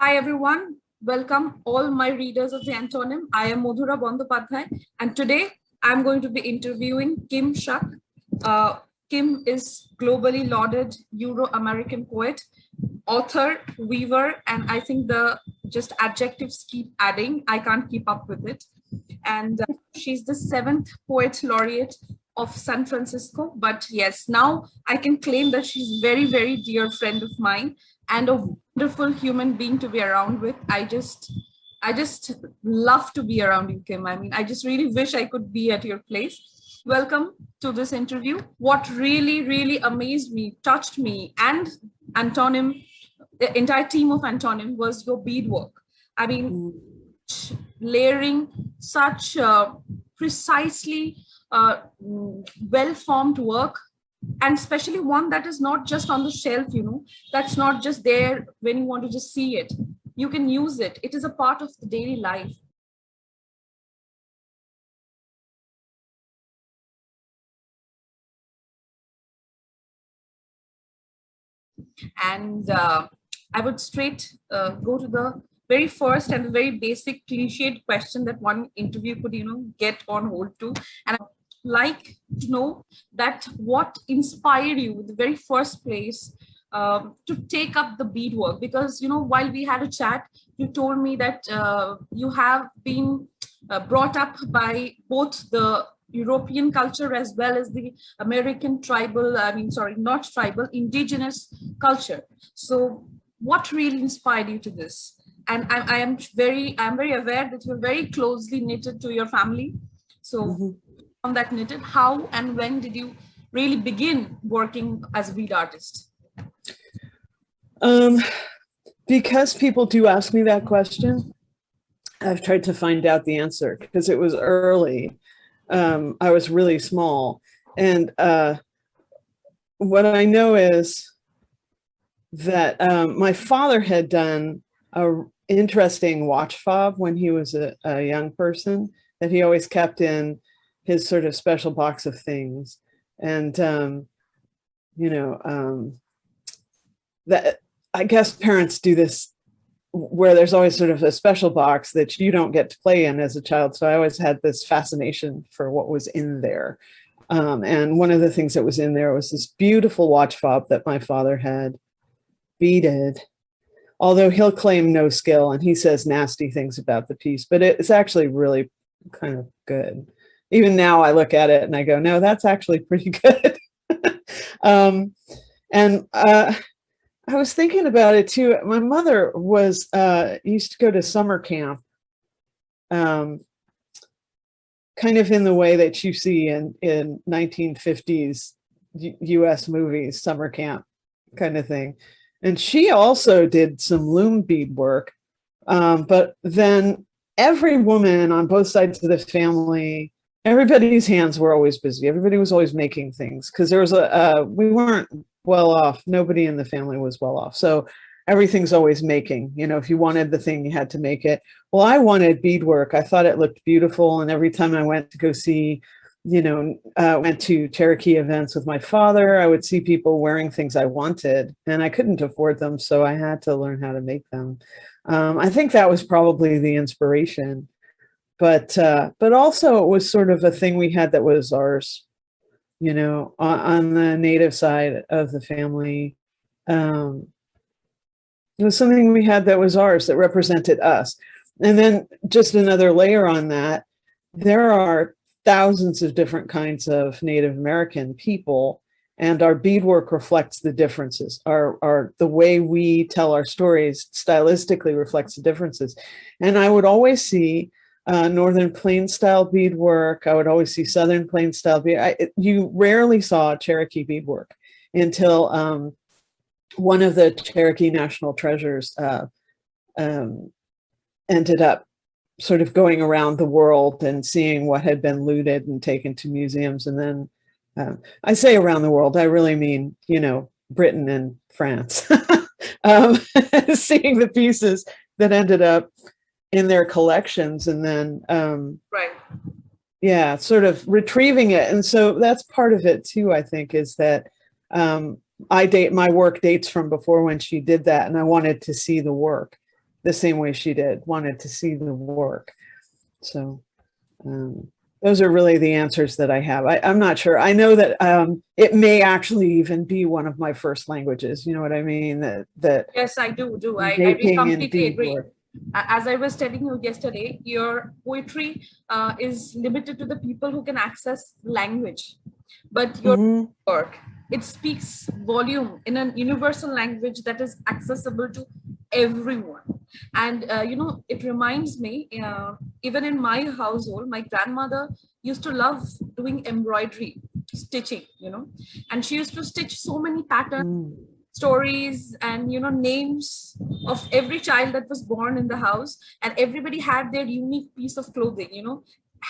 Hi everyone, welcome all my readers of the Antonym. I am Modhura Banerjee, and today I'm going to be interviewing Kim Shuck. Kim is globally lauded Euro-American poet, author, weaver, and I think the just adjectives keep adding. I can't keep up with it. And she's the 7th poet laureate of San Francisco. But yes, now I can claim that she's very, very dear friend of mine and a wonderful human being to be around with. I just love to be around you, Kim. I mean, I just really wish I could be at your place. Welcome to this interview. What really, really amazed me, touched me, and Antonym, the entire team of Antonym was your beadwork. I mean, layering such precisely well-formed work, and especially one that is not just on the shelf, that's not just there when you want to just see it. You can use it. It is a part of the daily life. And I would straight go to the very first and the very basic cliched question that one interview could, get on hold to. And I'd like to know that what inspired you in the very first place to take up the beadwork? Because, while we had a chat, you told me that you have been brought up by both the European culture as well as the American tribal, not tribal, indigenous culture. So what really inspired you to this? And I'm very aware that you're very closely knitted to your family. So on that knitted, how and when did you really begin working as a bead artist? Because people do ask me that question, I've tried to find out the answer because it was early. I was really small. And what I know is that my father had done an interesting watch fob when he was a young person that he always kept in his sort of special box of things. And, that I guess parents do this where there's always sort of a special box that you don't get to play in as a child. So I always had this fascination for what was in there. And one of the things that was in there was this beautiful watch fob that my father had beaded, although he'll claim no skill and he says nasty things about the piece, but it's actually really kind of good. Even now I look at it and I go, no, that's actually pretty good. I was thinking about it too. My mother was used to go to summer camp, kind of in the way that you see in 1950s U.S. movies, summer camp kind of thing. And she also did some loom bead work, but then every woman on both sides of the family, everybody's hands were always busy. Everybody was always making things because there was we weren't well off. Nobody in the family was well off. So everything's always making, if you wanted the thing, you had to make it. Well, I wanted beadwork. I thought it looked beautiful. And every time I went to go see, went to Cherokee events with my father, I would see people wearing things I wanted and I couldn't afford them. So I had to learn how to make them. I think that was probably the inspiration, but also it was sort of a thing we had that was ours. On the native side of the family, it was something we had that was ours, that represented us. And then just another layer on that, there are thousands of different kinds of Native American people, and our beadwork reflects the differences. The way we tell our stories stylistically reflects the differences. And I would always see Northern Plains style beadwork. I would always see Southern Plains style bead. You rarely saw Cherokee beadwork until one of the Cherokee national treasures ended up sort of going around the world and seeing what had been looted and taken to museums. And then I say around the world, I really mean, Britain and France, seeing the pieces that ended up in their collections, and then Right. Yeah, sort of retrieving it. And so that's part of it too, I think, is that my work dates from before when she did that, and I wanted to see the work. the same way she did, wanted to see the work. So those are really the answers that I have. I'm not sure. I know that it may actually even be one of my first languages. You know what I mean? That Yes, I do. I making and completely agree. beadwork. As I was telling you yesterday, your poetry is limited to the people who can access language, but your work, it speaks volume in a universal language that is accessible to everyone. And it reminds me, even in my household, my grandmother used to love doing embroidery, stitching, and she used to stitch so many patterns, stories, and names of every child that was born in the house, and everybody had their unique piece of clothing,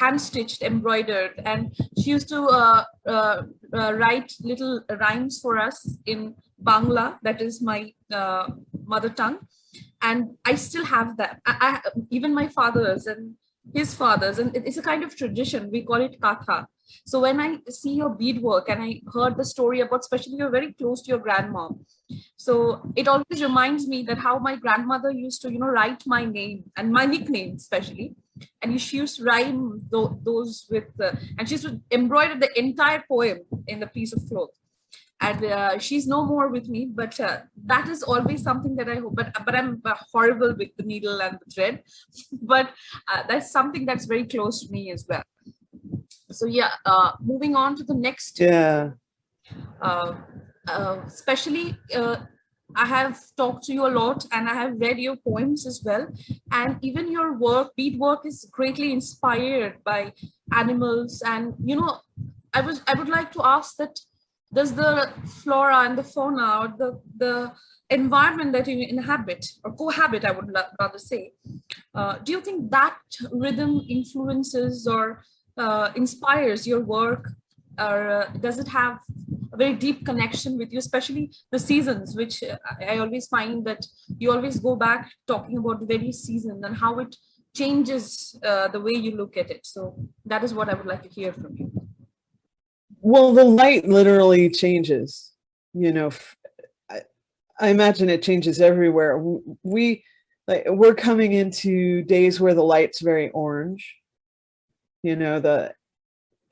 hand stitched, embroidered. And she used to write little rhymes for us in Bangla, that is my mother tongue. And I still have that. Even my fathers and his fathers, and it's a kind of tradition, we call it katha. So when I see your beadwork and I heard the story about, especially you're very close to your grandma, so it always reminds me that how my grandmother used to write my name and my nickname especially, and she used to rhyme those with and she used to embroider the entire poem in the piece of cloth. And she's no more with me, but that is always something that I hope. But I'm horrible with the needle and the thread. But that's something that's very close to me as well. So yeah, moving on to the next. Yeah. Especially, I have talked to you a lot, and I have read your poems as well. And even your work, beadwork, is greatly inspired by animals. And I would like to ask that, does the flora and the fauna, or the environment that you inhabit or cohabit, I would rather say, do you think that rhythm influences or inspires your work, or does it have a very deep connection with you, especially the seasons, which I always find that you always go back talking about the very season and how it changes the way you look at it. So that is what I would like to hear from you. Well, the light literally changes, I imagine it changes everywhere. We're coming into days where the light's very orange. The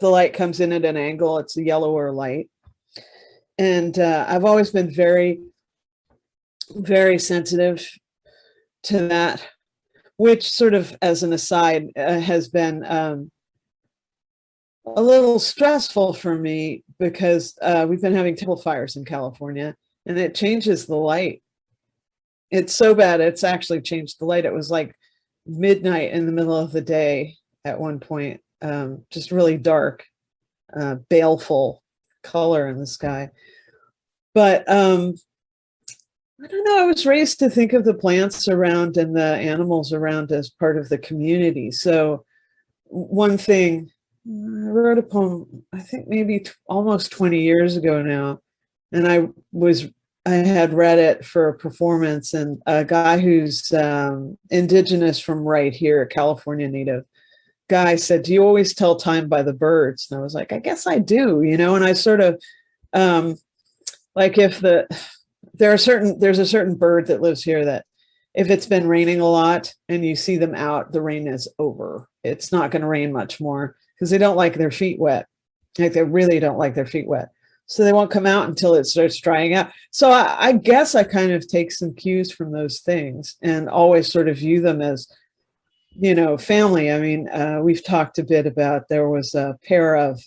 light comes in at an angle, it's a yellower light. And I've always been very, very sensitive to that, which sort of, as an aside, has been a little stressful for me, because we've been having terrible fires in California, and it changes the light. It's so bad, it's actually changed the light. It was like midnight in the middle of the day at one point, just really dark, baleful color in the sky. But I don't know, I was raised to think of the plants around and the animals around as part of the community. So one thing, I wrote a poem, I think maybe almost 20 years ago now, and I had read it for a performance, and a guy who's indigenous from right here, California native guy, said, "Do you always tell time by the birds?" And I was like, I guess I do, and I sort of like, if there's a certain bird that lives here that if it's been raining a lot and you see them out, the rain is over. It's not going to rain much more, because they don't like their feet wet. Like, they really don't like their feet wet. So they won't come out until it starts drying out. So I guess I kind of take some cues from those things, and always sort of view them as, family. I mean, we've talked a bit about, there was a pair of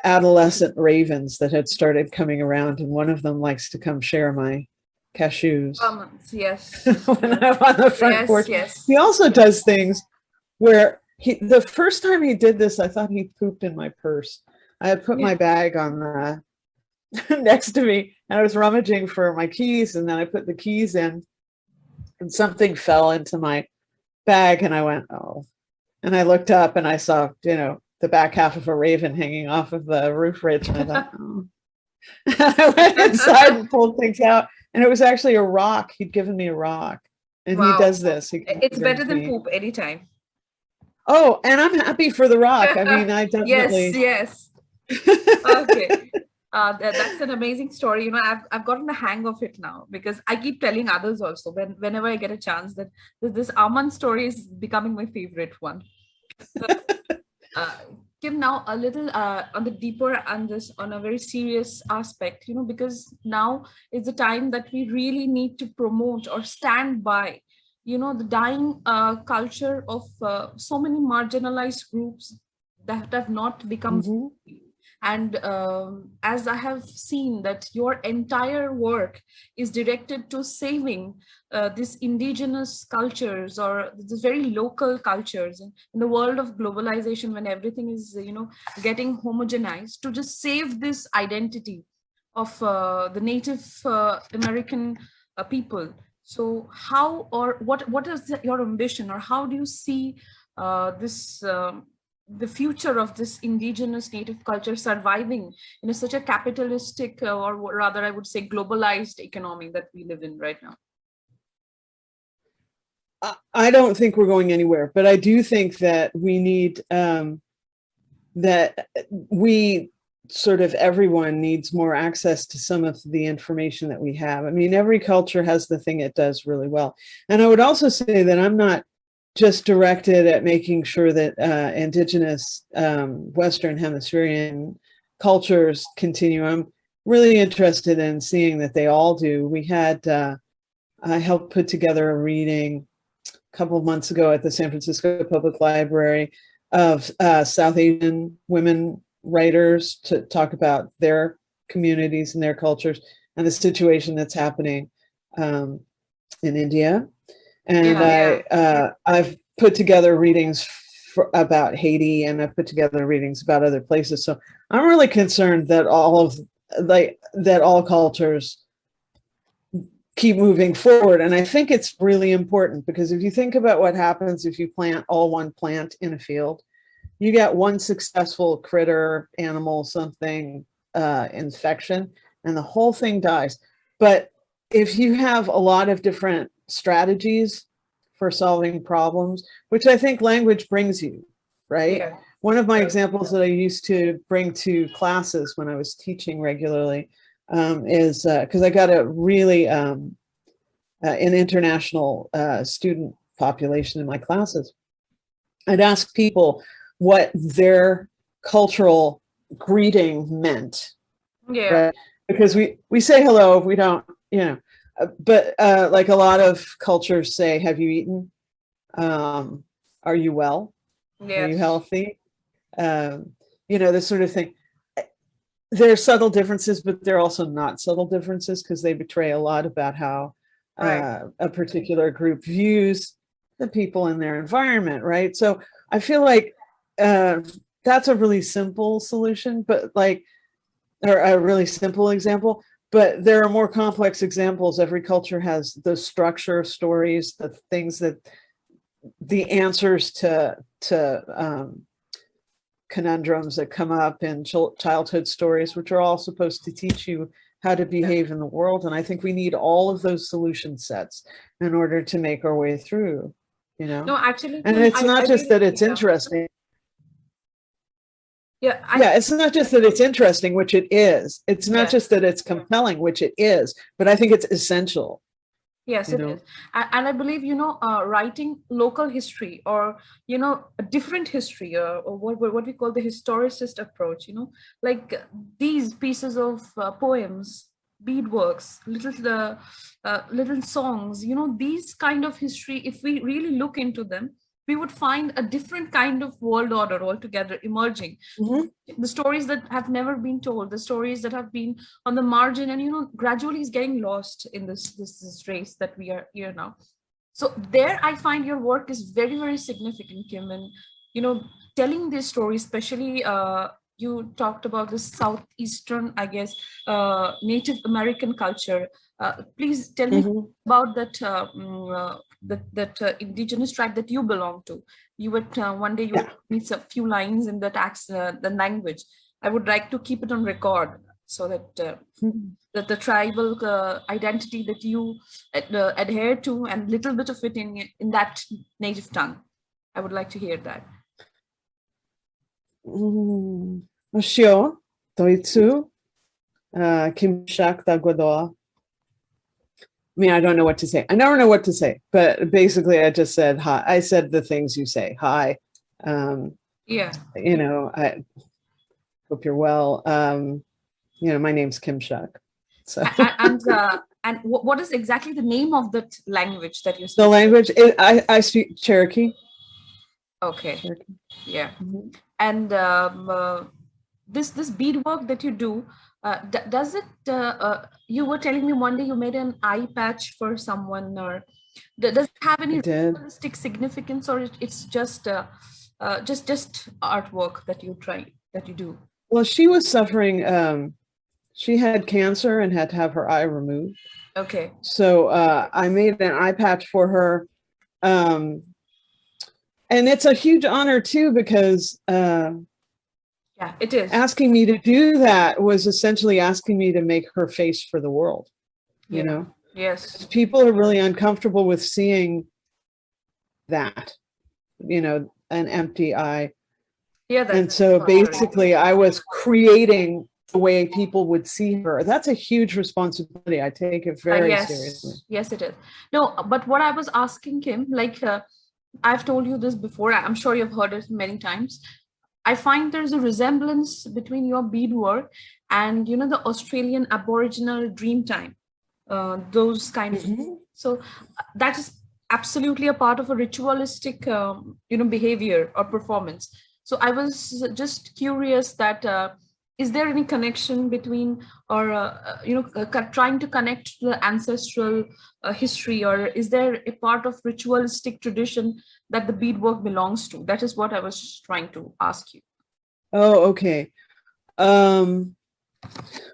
adolescent ravens that had started coming around, and one of them likes to come share my cashews. Yes. When I'm on the front porch. Yes. He also does things where the first time he did this, I thought he pooped in my purse. I had put my bag on the next to me, and I was rummaging for my keys, and then I put the keys in, and something fell into my bag, and I went, oh. And I looked up, and I saw, the back half of a raven hanging off of the roof ridge, and I thought, oh. I went inside and pulled things out, and it was actually a rock. He'd given me a rock, and he does this. It's better than poop anytime. Oh, and I'm happy for the rock. I mean, I definitely. Yes. Okay. That's an amazing story. I've gotten the hang of it now because I keep telling others also whenever I get a chance that this almond story is becoming my favorite one. So, uh, Kim, now a little on the deeper and this on a very serious aspect, because now is the time that we really need to promote or stand by, the dying culture of so many marginalized groups that have not become. Mhm. And as I have seen that your entire work is directed to saving these indigenous cultures or these very local cultures in the world of globalization, when everything is, getting homogenized, to just save this identity of the Native American people. So how or what is your ambition, or how do you see this the future of this indigenous native culture surviving in such a capitalistic or rather I would say globalized economy that we live in right now? I don't think we're going anywhere, but I do think that we need that we sort of everyone needs more access to some of the information that we have. I mean, every culture has the thing it does really well. And I would also say that I'm not just directed at making sure that indigenous Western Hemispherian cultures continue. I'm really interested in seeing that they all do. We had, I helped put together a reading a couple of months ago at the San Francisco Public Library of South Asian women writers to talk about their communities and their cultures and the situation that's happening in India. And I've put together readings about Haiti, and I've put together readings about other places. So I'm really concerned that all cultures keep moving forward. And I think it's really important because if you think about what happens if you plant all one plant in a field, you get one successful critter, animal, something, infection, and the whole thing dies. But if you have a lot of different strategies for solving problems, which I think language brings you, right? Yeah. One of my examples that I used to bring to classes when I was teaching regularly is because I got a really an international student population in my classes. I'd ask people what their cultural greeting meant. Yeah. Right? Because we say hello, we don't, but like a lot of cultures say, have you eaten? Are you well? Yes. Are you healthy? This sort of thing. There are subtle differences, but there are also not subtle differences because they betray a lot about how a particular group views the people in their environment, right? So I feel like that's a really simple solution, or a really simple example, but there are more complex examples. Every culture has the structure of stories, the things the answers to conundrums that come up in childhood stories, which are all supposed to teach you how to behave in the world. And I think we need all of those solution sets in order to make our way through, No, actually, and it's not just that it's interesting. It's not just that it's interesting, which it is. It's not just that it's compelling, which it is, but I think it's essential. Yes, it is. And I believe, writing local history or, a different history or what we call the historicist approach, like these pieces of poems, beadworks, little songs, these kind of history, if we really look into them, we would find a different kind of world order altogether emerging. Mm-hmm. The stories that have never been told, the stories that have been on the margin and, gradually is getting lost in this race that we are here now. So there I find your work is very, very significant, Kim, and, telling this story, especially you talked about the Southeastern, I guess, Native American culture. Please tell me about that indigenous tribe that you belong to. You would one day you meet a few lines in the language. I would like to keep it on record so that that the tribal identity that you adhere to and little bit of it in that native tongue. I would like to hear that. Sure. Toitsu, Kim Shuck Dagwadoa. I mean, I don't know what to say. I never know what to say, but basically I just said hi. I said the things you say. Hi. Yeah. I hope you're well. My name's Kim Shuck. So And what is exactly the name of that language that you speak? the language, I speak Cherokee. Okay. Cherokee. Yeah. Mm-hmm. And this beadwork that you do, does it? You were telling me one day you made an eye patch for someone, or does it have any ritualistic significance, or it's just artwork that you do? Well, she was suffering. She had cancer and had to have her eye removed. Okay. So I made an eye patch for her. And it's a huge honor too, because yeah, it is. Asking me to do that was essentially asking me to make her face for the world, you know? Yes. People are really uncomfortable with seeing that, an empty eye. Yeah. And so basically I was creating the way people would see her. That's a huge responsibility. I take it very seriously. Yes, it is. No, but what I was asking, Kim, like I've told you this before, I'm sure you've heard it many times. I find there's a resemblance between your beadwork and, the Australian Aboriginal Dreamtime, those kind of things. So that is absolutely a part of a ritualistic, behavior or performance. So I was just curious that is there any connection between, or trying to connect to the ancestral history, or is there a part of ritualistic tradition that the beadwork belongs to? That is what I was trying to ask you. Oh, okay.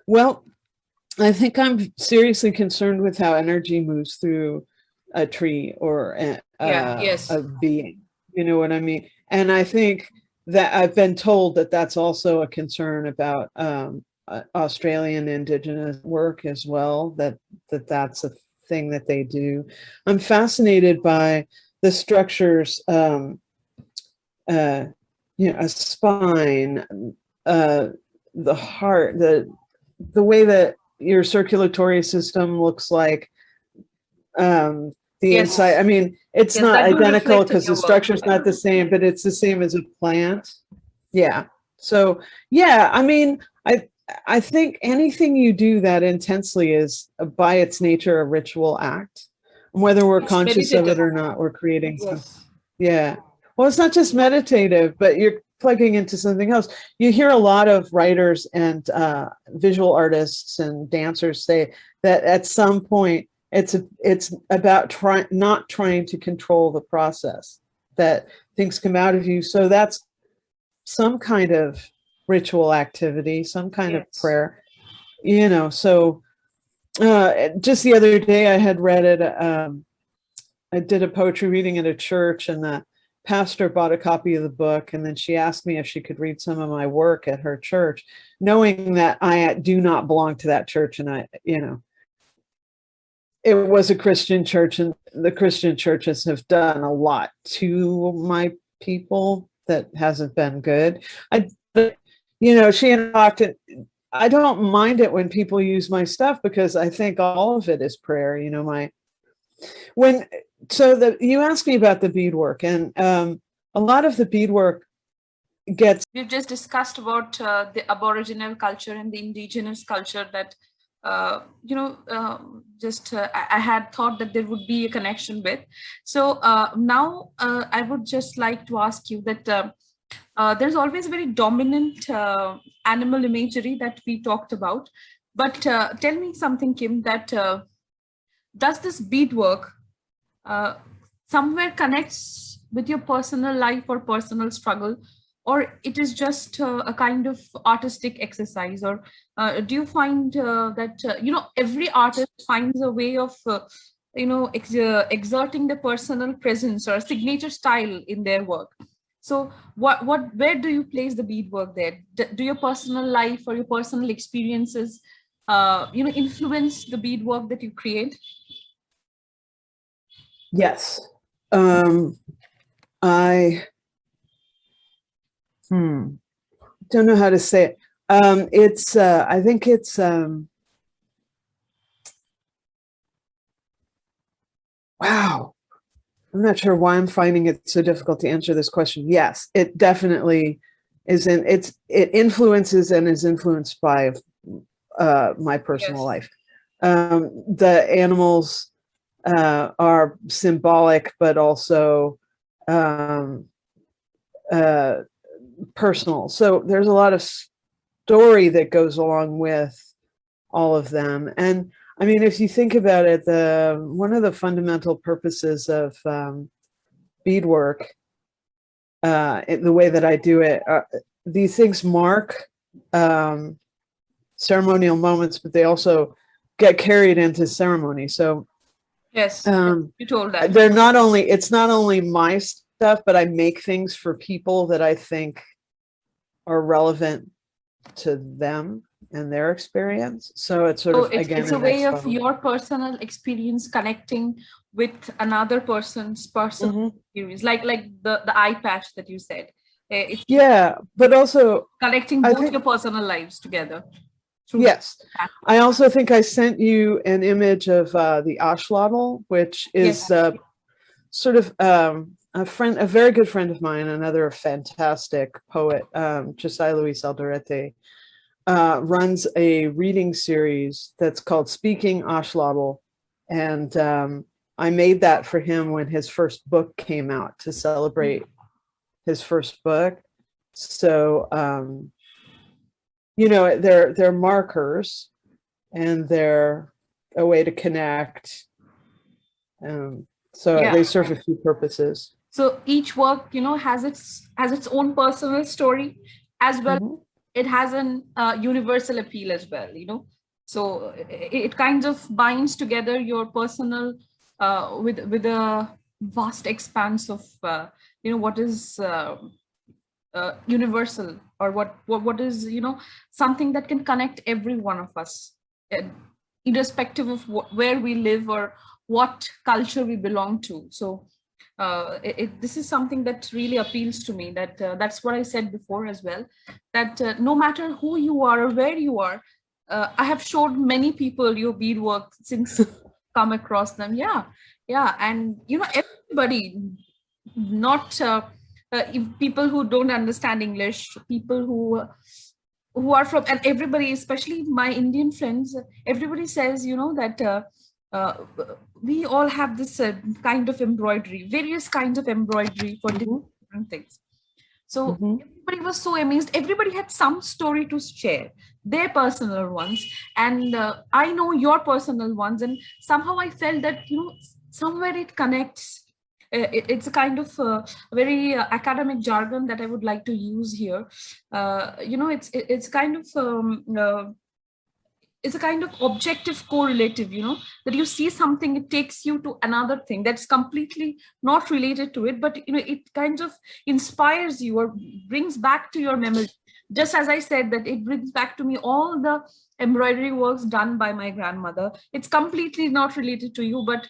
Well, I think I'm seriously concerned with how energy moves through a tree or a being. You know what I mean? And I think that I've been told that that's also a concern about Australian Indigenous work as well, that's a thing that they do. I'm fascinated by the structures, a spine, the heart, the way that your circulatory system looks like, the inside. I mean, it's not identical because the structure is not the same, but it's the same as a plant. Yeah. So, yeah, I mean, I think anything you do that intensely is by its nature a ritual act. And whether we're conscious of it or not, we're creating something. Yeah. Well, it's not just meditative, but you're plugging into something else. You hear a lot of writers and visual artists and dancers say that at some point it's about not trying to control the process, that things come out of you. So that's some kind of ritual activity, some kind of prayer, so just the other day I had read it. I did a poetry reading at a church, and the pastor bought a copy of the book, and then she asked me if she could read some of my work at her church, knowing that I do not belong to that church. And it was a Christian church, and the Christian churches have done a lot to my people that hasn't been good. She had talked, I don't mind it when people use my stuff, because I think all of it is prayer. You asked me about the beadwork, and a lot of the beadwork we've just discussed about the Aboriginal culture and the Indigenous culture that I had thought that there would be a connection with. So now I would just like to ask you that there's always very dominant animal imagery that we talked about. But tell me something, Kim, that does this beadwork somewhere connects with your personal life or personal struggle, or it is just a kind of artistic exercise? Or do you find that every artist finds a way of exerting the personal presence or signature style in their work? So where do you place the beadwork there? Do your personal life or your personal experiences influence the beadwork that you create? Yes. I don't know how to say it. I think it's, wow. I'm not sure why I'm finding it so difficult to answer this question. Yes, it definitely is. It influences and is influenced by my personal life. The animals are symbolic, but also personal. So there's a lot of story that goes along with all of them. And I mean, if you think about it, one of the fundamental purposes of beadwork, the way that I do it, these things mark ceremonial moments, but they also get carried into ceremony. So yes, you told that. It's not only my stuff, but I make things for people that I think are relevant to them and their experience. So it's sort of, again, it's a way of your personal experience connecting with another person's personal experience, like the eye patch that you said. But also connecting both your personal lives together. Yes. I also think I sent you an image of the Axolotl, which is sort of a very good friend of mine, another fantastic poet, Josiah Luis Alderete, runs a reading series that's called Speaking Axolotl. And I made that for him when his first book came out to celebrate his first book. So, they're markers and they're a way to connect. They serve a few purposes. So each work, has its own personal story as well. It has an universal appeal as well, So it kind of binds together your personal with a vast expanse of what is universal, or what is something that can connect every one of us, irrespective of where we live or what culture we belong to. So this is something that really appeals to me. That's what I said before as well, that no matter who you are or where you are, I have showed many people your beadwork since come across them. And everybody, not people who don't understand English, people who are from, and everybody, especially my Indian friends, everybody says, that we all have this kind of embroidery, various kinds of embroidery for different things. So everybody was so amazed. Everybody had some story to share, their personal ones. And I know your personal ones. And somehow I felt that, somewhere it connects. It's a kind of very academic jargon that I would like to use here. It's kind of it's a kind of objective correlative, that you see something, it takes you to another thing that's completely not related to it, but it kind of inspires you or brings back to your memory. Just as I said, that it brings back to me all the embroidery works done by my grandmother. It's completely not related to you, but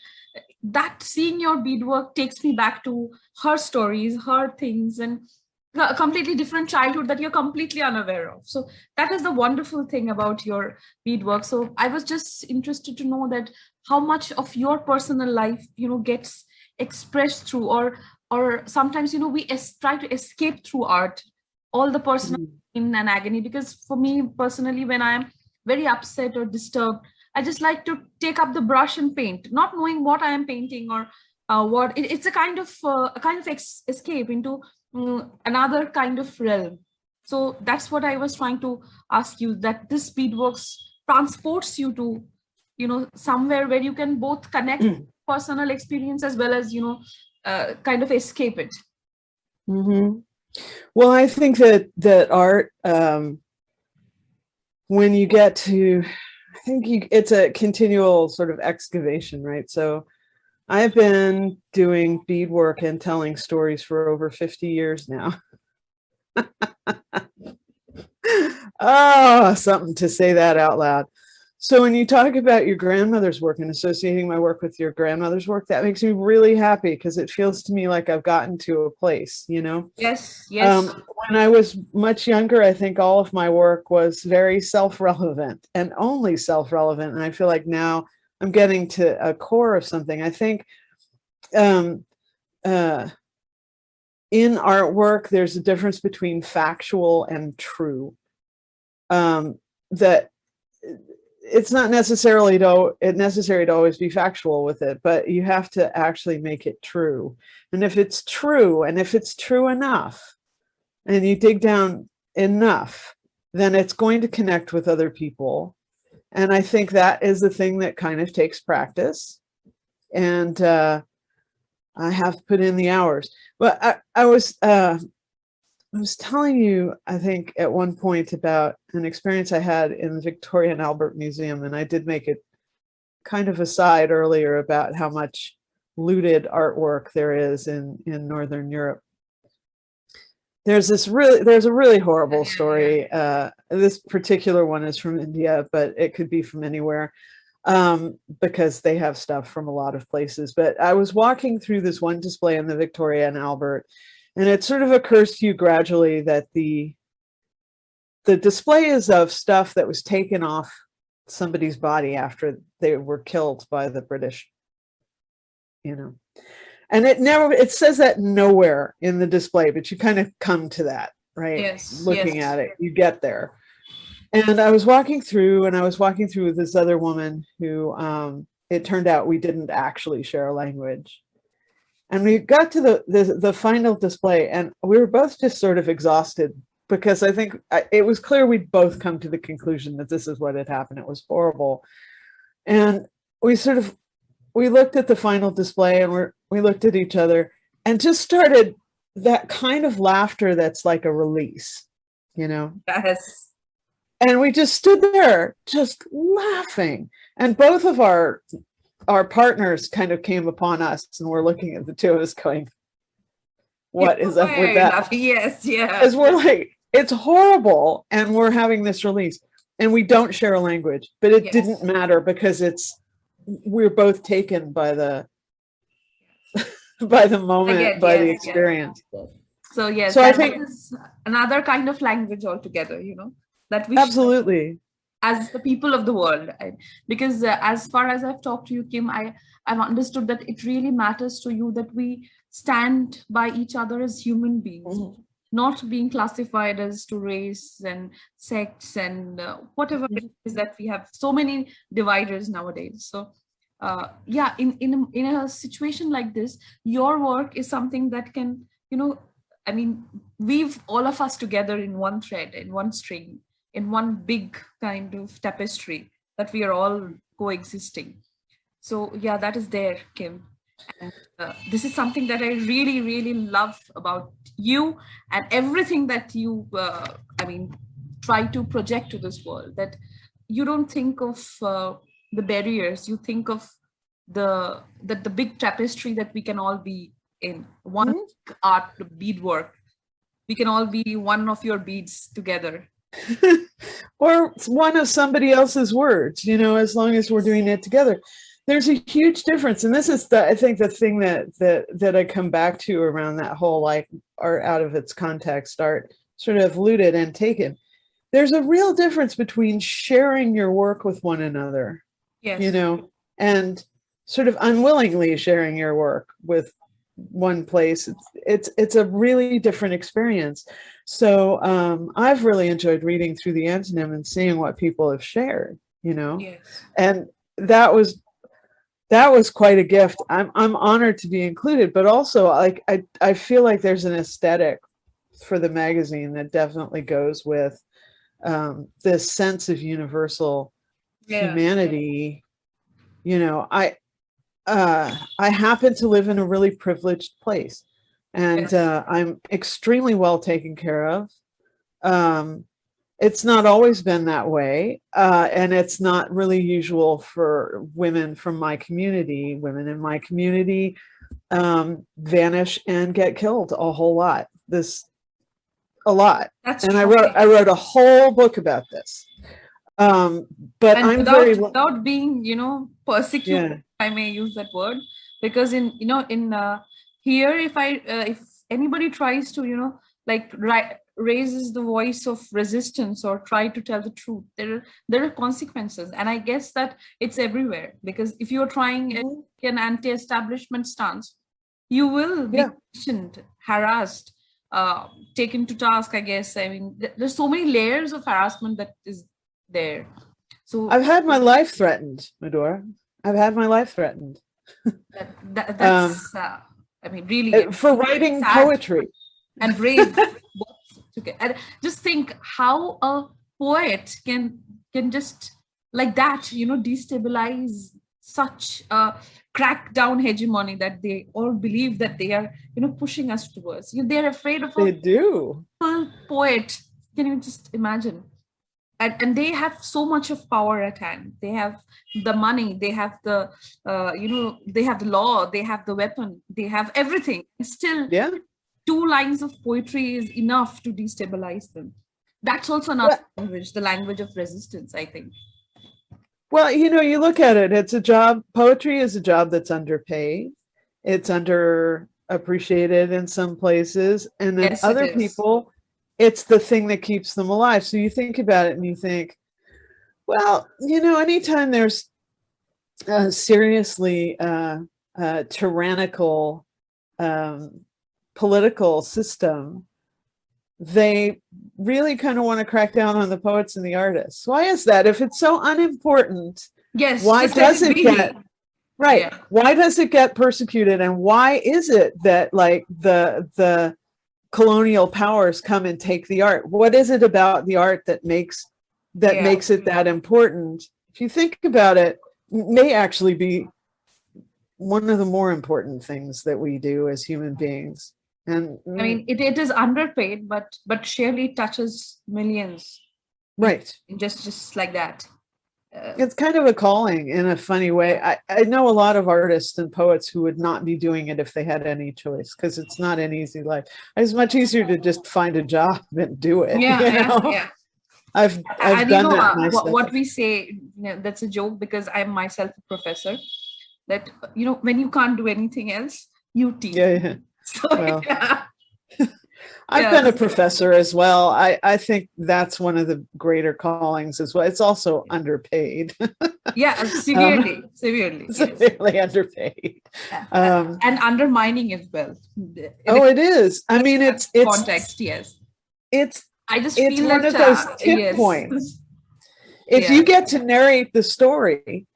that seeing your beadwork takes me back to her stories, her things, and a completely different childhood that you're completely unaware of. So that is the wonderful thing about your beadwork. So I was just interested to know that how much of your personal life, gets expressed through, or sometimes, we try to escape through art, all the personal pain and agony. Because for me personally, when I'm very upset or disturbed, I just like to take up the brush and paint, not knowing what I am painting or what. It's a kind of escape into another kind of realm. So that's what I was trying to ask you, that this beadworks transports you to, somewhere where you can both connect personal experience as well as, kind of escape it. Well, I think that art, when you get to, I think it's a continual sort of excavation, right? So I've been doing beadwork and telling stories for over 50 years now. Oh, something to say that out loud. So when you talk about your grandmother's work and associating my work with your grandmother's work, that makes me really happy because it feels to me like I've gotten to a place, you know? Yes, yes. When I was much younger, I think all of my work was very self-relevant and only self-relevant. And I feel like now I'm getting to a core of something. I think um, in artwork, there's a difference between factual and true. That it's not necessarily necessary to always be factual with it, but you have to actually make it true. And if it's true, and if it's true enough, and you dig down enough, then it's going to connect with other people. And I think that is the thing that kind of takes practice. And I have put in the hours. But I was telling you, I think, at one point about an experience I had in the Victoria and Albert Museum, and I did make it kind of aside earlier about how much looted artwork there is in Northern Europe. There's a really horrible story. This particular one is from India, but it could be from anywhere because they have stuff from a lot of places. But I was walking through this one display in the Victoria and Albert, and it sort of occurs to you gradually that the display is of stuff that was taken off somebody's body after they were killed by the British, you know. And it says that nowhere in the display, but you kind of come to that, right? Yes. Looking yes. at it, you get there. And I was walking through, with this other woman who it turned out we didn't actually share a language. And we got to the final display, and we were both just sort of exhausted because I think it was clear we'd both come to the conclusion that this is what had happened. It was horrible. And we looked at the final display, and we looked at each other and just started that kind of laughter that's like a release, you know? Yes. And we just stood there just laughing. And both of our partners kind of came upon us, and we're looking at the two of us going, what is up with that? Yes, yeah. As we're like, it's horrible. And we're having this release, and we don't share a language, but it didn't matter because we're both taken by the moment, by the experience. So yes, so I think is another kind of language altogether, you know, that we absolutely as the people of the world. Because as far as I've talked to you, Kim, I've understood that it really matters to you that we stand by each other as human beings, not being classified as to race and sex and whatever it is that we have so many dividers nowadays. So yeah, in a situation like this, your work is something that can, you know, I mean, weave all of us together in one thread, in one string, in one big kind of tapestry that we are all coexisting. So yeah, that is there, Kim. And this is something that I really, really love about you and everything that you, I mean, try to project to this world, that you don't think of the barriers, you think of the big tapestry that we can all be in one art beadwork. We can all be one of your beads together. Or one of somebody else's words, you know, as long as we're doing it together. There's a huge difference. And this is I think the thing that I come back to around that whole, like, art out of its context, art sort of looted and taken. There's a real difference between sharing your work with one another, you know, and sort of unwillingly sharing your work with one place. It's a really different experience. So I've really enjoyed reading through the Antonym and seeing what people have shared, you know, and that was quite a gift. I'm honored to be included, but also, like, I feel like there's an aesthetic for the magazine that definitely goes with this sense of universal humanity. You know, I happen to live in a really privileged place, and I'm extremely well taken care of. It's not always been that way, and it's not really usual for women from my community. Women in my community vanish and get killed a whole lot. A lot. And I wrote a whole book about this. But And I'm very without being, persecuted, yeah. if I may use that word, because here, if anybody tries to, like raises the voice of resistance or try to tell the truth, there are consequences. And I guess that it's everywhere, because if you're trying an anti-establishment stance, you will be questioned, harassed, taken to task, I guess. I mean, there's so many layers of harassment that is there. So I've had my life threatened, Modhura. I've had my life threatened. that's, I mean, really, for writing sad poetry. and brave. And just think how a poet can just like that, destabilize such a crackdown hegemony that they all believe that they are, pushing us towards. They're afraid of They do. Poet. Can you just imagine? And they have so much of power at hand. They have the money, they have the they have the law, they have the weapon, they have everything. Still, 2 lines of poetry is enough to destabilize them. That's also another language, the language of resistance, I think. Well, you look at it, it's a job. Poetry is a job that's underpaid. It's underappreciated in some places. And then other people, it's the thing that keeps them alive. So you think about it and you think, well, anytime there's a seriously tyrannical political system, they really kind of want to crack down on the poets and the artists. Why is that? If it's so unimportant, why does it get why does it get persecuted? And why is it that like the colonial powers come and take the art? What is it about the art that makes it that important? If you think about it, it may actually be one of the more important things that we do as human beings. And I mean, it is underpaid, but surely touches millions. Right. Just like that. It's kind of a calling in a funny way. I know a lot of artists and poets who would not be doing it if they had any choice, because it's not an easy life. It's much easier to just find a job and do it. I've done that myself. What we say, that's a joke, because I'm myself a professor, that when you can't do anything else, you teach. So, I've been a professor as well. I think that's one of the greater callings as well. It's also underpaid. Severely underpaid. And undermining as well. It is. I mean, it's context. Yes. I just feel one of those tip points. If you get to narrate the story,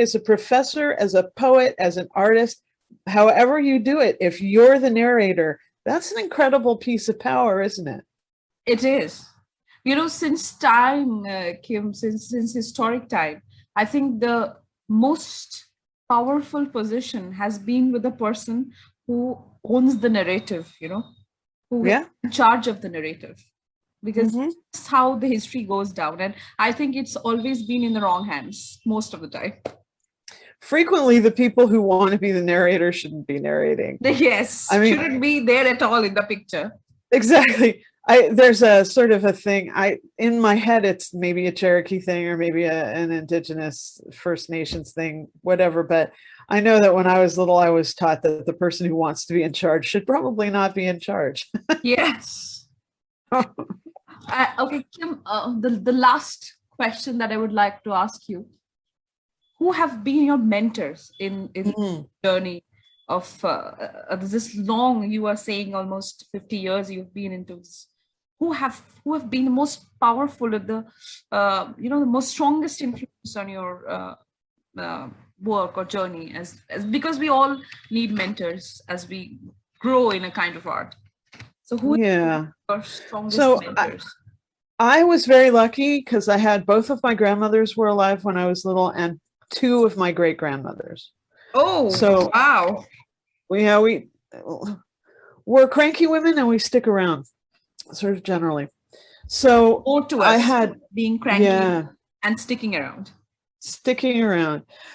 as a professor, as a poet, as an artist, however you do it, if you're the narrator, that's an incredible piece of power, isn't it? It is. Since time, Kim, since historic time, I think the most powerful position has been with the person who owns the narrative, who is in charge of the narrative. Because that's how the history goes down. And I think it's always been in the wrong hands most of the time. Frequently, the people who want to be the narrator shouldn't be narrating. Yes, I mean, shouldn't be there at all in the picture. Exactly. There's a sort of a thing. In my head, it's maybe a Cherokee thing or maybe an Indigenous First Nations thing, whatever. But I know that when I was little, I was taught that the person who wants to be in charge should probably not be in charge. Yes. Okay, Kim. The last question that I would like to ask you: who have been your mentors in the journey of this long, you are saying almost 50 years you've been into this? Who have been the most powerful, the most strongest influence on your work or journey? As because we all need mentors as we grow in a kind of art. So who are your strongest mentors? I was very lucky because I had both of my grandmothers were alive when I was little, and 2 of my great grandmothers. Oh, so wow. We're cranky women and we stick around, sort of generally. So I had being cranky and sticking around.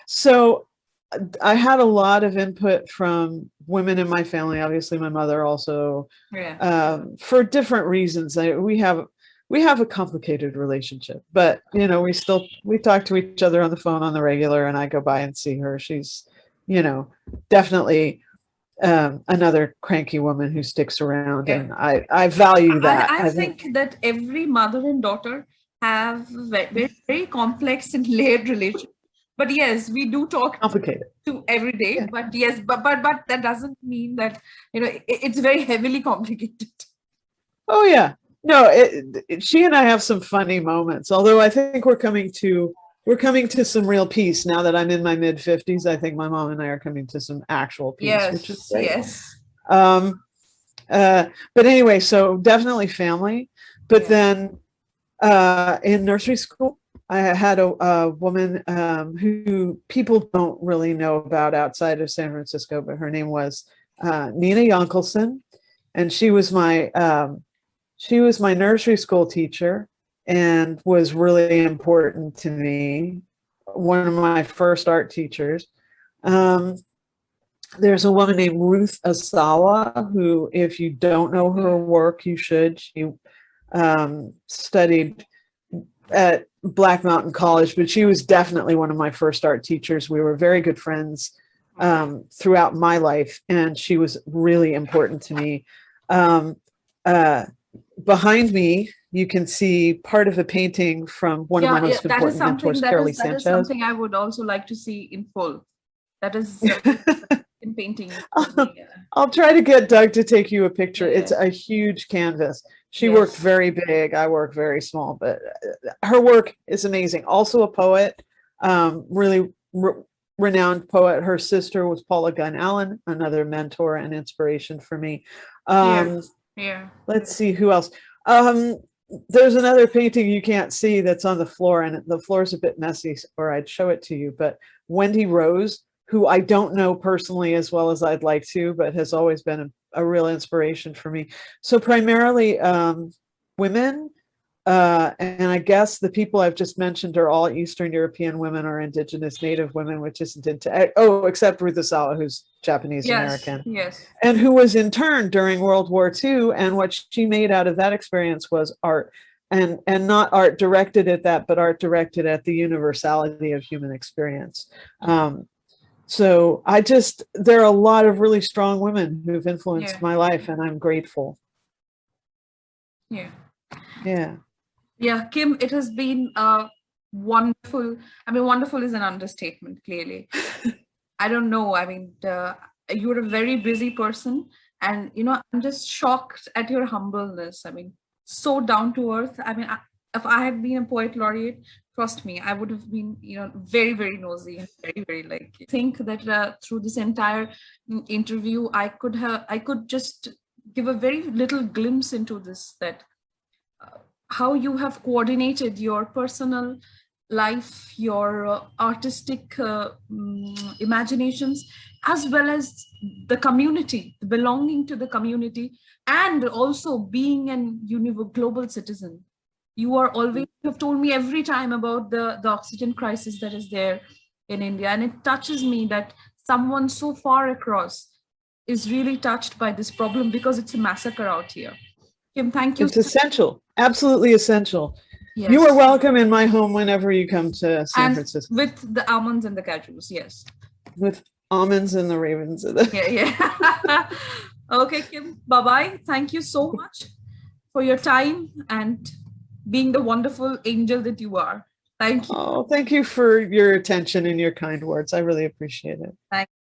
So I had a lot of input from women in my family, obviously my mother also, for different reasons. we have a complicated relationship, but you know, we talk to each other on the phone on the regular, and I go by and see her. She's, you know, definitely another cranky woman who sticks around, Yeah. and I value that. I think that every mother and daughter have very, very complex and layered relationship. But yes, we do talk Complicated to every day. Yeah. But yes, but that doesn't mean that, you know, it's very heavily complicated. Oh yeah, no, she and I have some funny moments. Although I think we're coming to some real peace now that I'm in my mid-50s. I think my mom and I are coming to some actual peace, Yes, which is great. yes. But anyway, so definitely family. But then in nursery school, I had a woman who people don't really know about outside of San Francisco, but her name was Nina Yonkelson, and she was my nursery school teacher and was really important to me. One of my first art teachers. There's a woman named Ruth Asawa, who, if you don't know her work, you should. She studied at Black Mountain College, but she was definitely one of my first art teachers. We were very good friends throughout my life, and she was really important to me. Behind me, you can see part of a painting from one of my most important mentors, Carolee Sanchez. That is something I would also like to see in full. That is in painting. I'll try to get Doug to take you a picture. Yeah. It's a huge canvas. She worked very big. I work very small, but her work is amazing. Also a poet, really renowned poet. Her sister was Paula Gunn Allen, another mentor and inspiration for me. Let's see who else. There's another painting you can't see that's on the floor, and the floor is a bit messy, or I'd show it to you. But Wendy Rose, who I don't know personally as well as I'd like to, but has always been a real inspiration for me. So primarily women, and I guess the people I've just mentioned are all Eastern European women or Indigenous Native women, which isn't except Ruth Asawa, who's Japanese American. Yes. And who was interned during World War II. And what she made out of that experience was art, and not art directed at that, but art directed at the universality of human experience. So there are a lot of really strong women who've influenced my life, and I'm grateful. Yeah, Kim, it has been wonderful. I mean, wonderful is an understatement, clearly. I don't know. I mean, you're a very busy person, and, you know, I'm just shocked at your humbleness. I mean, so down to earth. I mean, if I had been a poet laureate, trust me, I would have been, you know, very, very nosy and very, very like. I think that through this entire interview, I could just give a very little glimpse into this, that how you have coordinated your personal life, your artistic imaginations, as well as the community, belonging to the community, and also being an global citizen. You are always, you have told me every time about the oxygen crisis that is there in India. And it touches me that someone so far across is really touched by this problem, because it's a massacre out here. Kim, thank you. It's essential, absolutely essential. Yes. You are welcome in my home whenever you come to San Francisco. With the almonds and the cashews, yes. With almonds and the ravens. Yeah. Okay, Kim, bye-bye. Thank you so much for your time and being the wonderful angel that you are. Thank you. Oh, thank you for your attention and your kind words. I really appreciate it. Thank you.